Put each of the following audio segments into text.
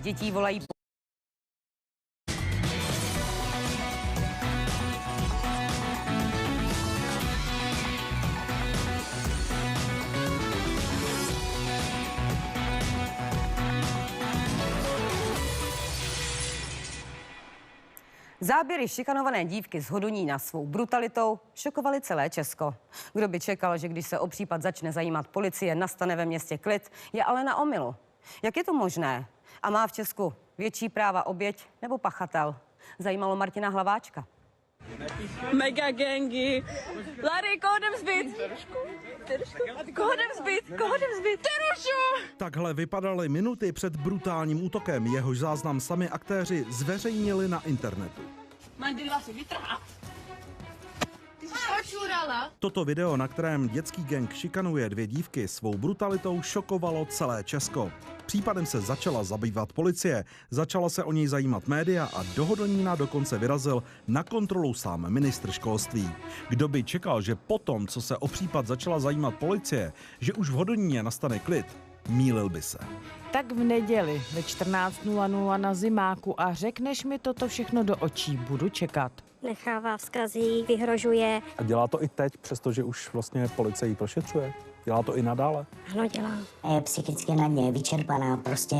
Dětí volají Záběry šikanované dívky z Hodonína svou brutalitou šokovaly celé Česko. Kdo by čekal, že když se o případ začne zajímat policie, nastane ve městě klid, je ale na omylu. Jak je to možné? A má v Česku větší práva oběť nebo pachatel? Zajímalo Martina Hlaváčka. Mega gangy. Larry, koho jdem zbyt? Koho jdem zbyt? Terušu! Takhle vypadaly minuty před brutálním útokem, jehož záznam sami aktéři zveřejnili na internetu. Mandila si vytrhá. Ty jsi očurala. Toto video, na kterém dětský gang šikanuje dvě dívky, svou brutalitou šokovalo celé Česko. Případem se začala zabývat policie, začala se o něj zajímat média a do Hodonína dokonce vyrazil na kontrolu sám ministr školství. Kdo by čekal, že potom, co se o případ začala zajímat policie, že už v Hodoníně nastane klid, mýlil by se. Tak v neděli ve 14:00 na Zimáku a řekneš mi toto všechno do očí, budu čekat. Nechává vzkazy, vyhrožuje. A dělá to i teď, přestože už vlastně policie ji prošetřuje? Dělá to i nadále? Ano, dělá. Je psychicky na dně, vyčerpaná, prostě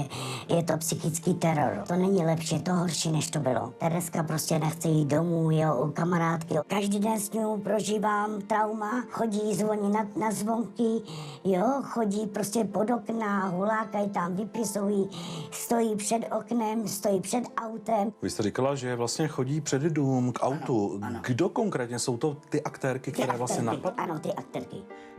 je to psychický teror. To není lepší, je to horší, než to bylo. Tereska prostě nechce jít domů, jo, u kamarádky. Každý den s ním prožívám trauma, chodí, zvoní na zvonky, jo, chodí prostě pod okna, hulákají tam, vypisují, stojí před oknem, stojí před autem. Vy jste říkala, že vlastně chodí před dům k autu. Ano. Kdo konkrétně jsou to ty aktérky, které vlastně napadly? Ano, ty aktérky.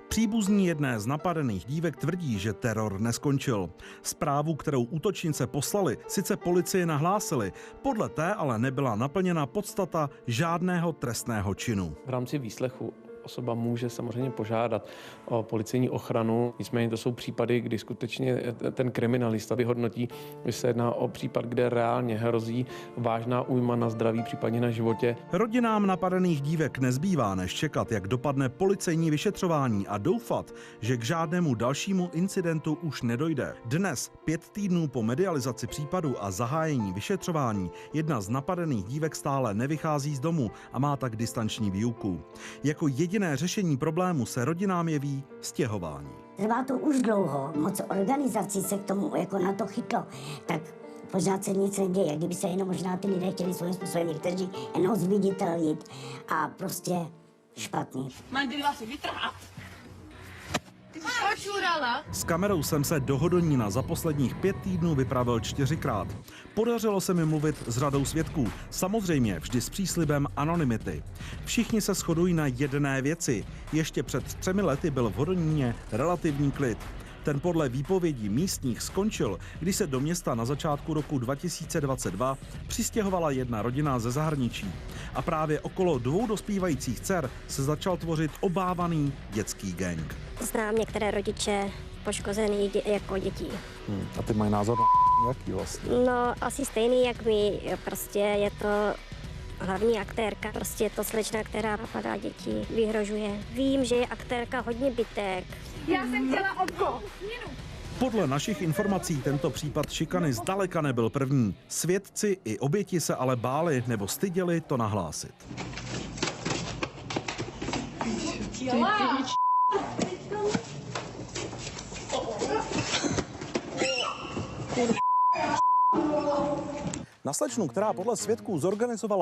Příbuzní jedné z napadených dívek tvrdí, že teror neskončil. Zprávu, kterou útočnice poslali, sice policie nahlásili, podle té ale nebyla naplněna podstata žádného trestného činu. V rámci výslechu osoba může samozřejmě požádat o policejní ochranu, nicméně to jsou případy, kdy skutečně ten kriminalista vyhodnotí, že se jedná o případ, kde reálně hrozí vážná újma na zdraví, případně na životě. Rodinám napadených dívek nezbývá než čekat, jak dopadne policejní vyšetřování a doufat, že k žádnému dalšímu incidentu už nedojde. Dnes, 5 týdnů po medializaci případu a zahájení vyšetřování, jedna z napadených dívek stále nevychází z domu a má tak distanční výuku. Jako jediné řešení problému se rodinám jeví stěhování. Trvá to už dlouho, moc organizací se k tomu jako na to chytlo, tak pořád se nic neděje. Kdyby se jenom možná ty lidé chtěli svým způsobem někteří jenom zviditelnit a prostě špatný. Mandila si vytrhá. Ty jsi očurala. S kamerou jsem se do Hodonína za posledních 5 týdnů vypravil 4krát. Podařilo se mi mluvit s řadou svědků, samozřejmě vždy s příslibem anonymity. Všichni se shodují na jedné věci. Ještě před 3 lety byl v Hodoníně relativní klid. Ten podle výpovědí místních skončil, když se do města na začátku roku 2022 přistěhovala jedna rodina ze zahraničí. A právě okolo 2 dospívajících dcer se začal tvořit obávaný dětský gang. Znám některé rodiče poškozený jako dětí. A ty mají názor na jaký vlastně? No, asi stejný jak my. Prostě je to hlavní aktérka. Prostě je to slečna, která napadá děti, vyhrožuje. Vím, že je aktérka hodně bitek. Já jsem chtěla oko. Podle našich informací tento případ šikany zdaleka nebyl první. Svědci i oběti se ale báli nebo styděli to nahlásit. Na slečnu, která podle svědků zorganizovala